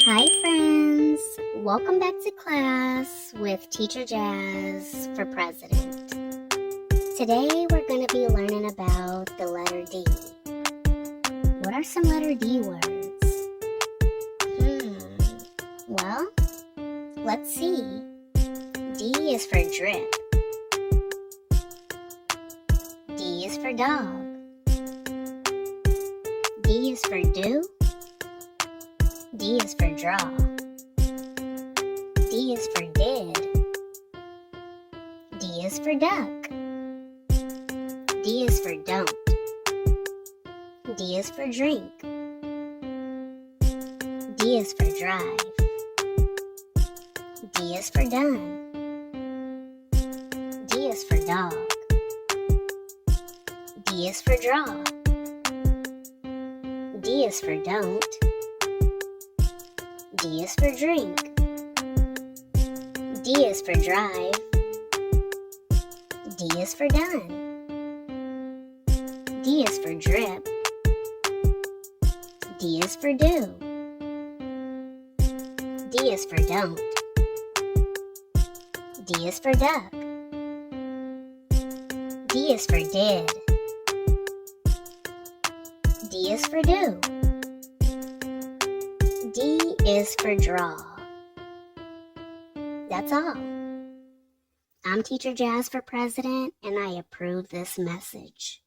Hi friends, welcome back to class with Teacher Jaz for President. Today we're going to be learning about the letter D. What are some letter D words? Well, let's see. D is for drip. D is for dog. D is for do. D is for draw. D is for did. D is for duck. D is for don't. D is for drink. D is for drive. D is for done. D is for dog. D is for draw. D is for don't. D is for drink. D is for drive. D is for done. D is for drip. D is for do. D is for don't. D is for duck. D is for did. D is for do. D is for draw. That's all. I'm Teacher Jaz for President, and I approve this message.